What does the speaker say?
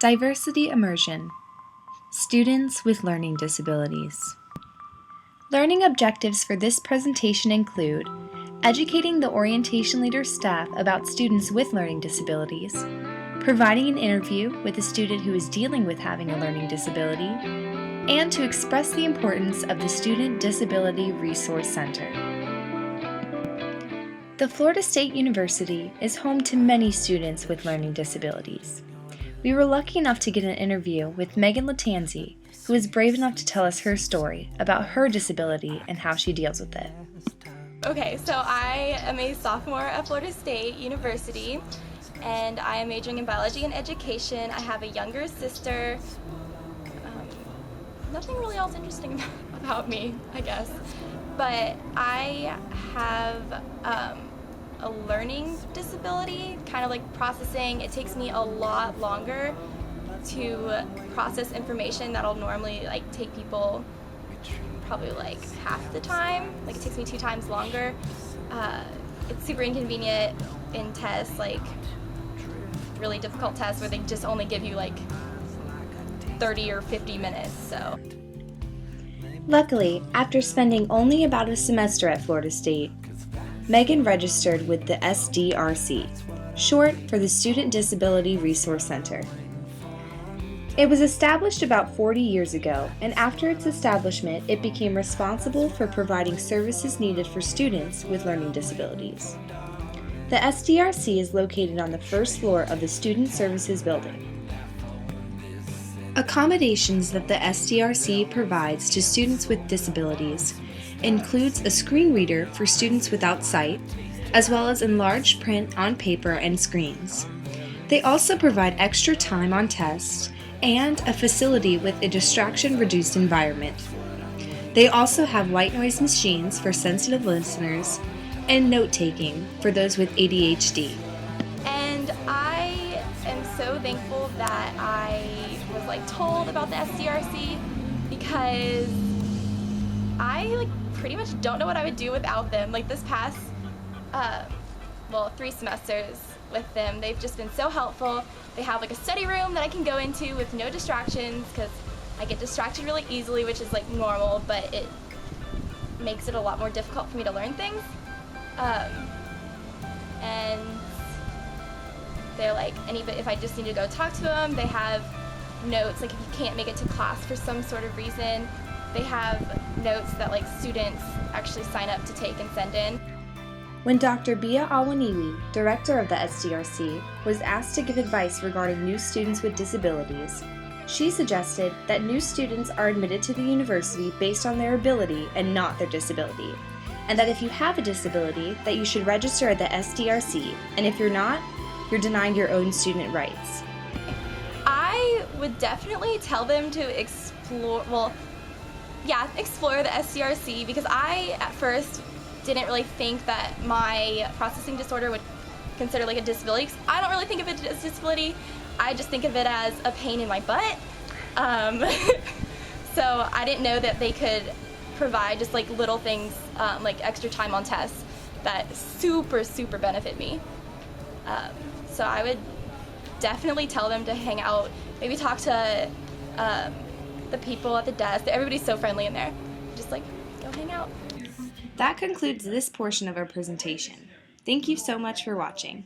Diversity Immersion. Students with learning disabilities. Learning objectives for this presentation include educating the orientation leader staff about students with learning disabilities, providing an interview with a student who is dealing with having a learning disability, and to express the importance of the Student Disability Resource Center. The Florida State University is home to many students with learning disabilities. We were lucky enough to get an interview with Megan Latanzi, who is brave enough to tell us her story about her disability and how she deals with it. Okay, so I am a sophomore at Florida State University, and I am majoring in biology and education. I have a younger sister. Nothing really else interesting about me, I guess. But I have a learning disability, kind of like processing. It takes me a lot longer to process information that'll normally take people probably half the time. It takes me 2 times longer. It's super inconvenient in tests, really difficult tests where they just only give you 30 or 50 minutes, so. Luckily, after spending only about a semester at Florida State, Megan registered with the SDRC, short for the Student Disability Resource Center. It was established about 40 years ago, and after its establishment, it became responsible for providing services needed for students with learning disabilities. The SDRC is located on the first floor of the Student Services Building. Accommodations that the SDRC provides to students with disabilities includes a screen reader for students without sight, as well as enlarged print on paper and screens. They also provide extra time on tests and a facility with a distraction-reduced environment. They also have white noise machines for sensitive listeners and note-taking for those with ADHD. And I am so thankful that I was told about the SDRC, because I pretty much don't know what I would do without them. This past 3 semesters with them, they've just been so helpful. They have a study room that I can go into with no distractions, because I get distracted really easily, which is normal, but it makes it a lot more difficult for me to learn things. And they're if I just need to go talk to them, they have notes, if you can't make it to class for some sort of reason, they have notes that students actually sign up to take and send in. When Dr. Bia Awaniwi, director of the SDRC, was asked to give advice regarding new students with disabilities, she suggested that new students are admitted to the university based on their ability and not their disability, and that if you have a disability, that you should register at the SDRC, and if you're not, you're denying your own student rights. I would definitely tell them to explore the SDRC, because I, at first, didn't really think that my processing disorder would consider a disability. I don't really think of it as a disability. I just think of it as a pain in my butt. So I didn't know that they could provide just little things, extra time on tests that super benefit me. So I would definitely tell them to hang out, maybe talk to the people at the desk. Everybody's so friendly in there. Just go hang out. That concludes this portion of our presentation. Thank you so much for watching.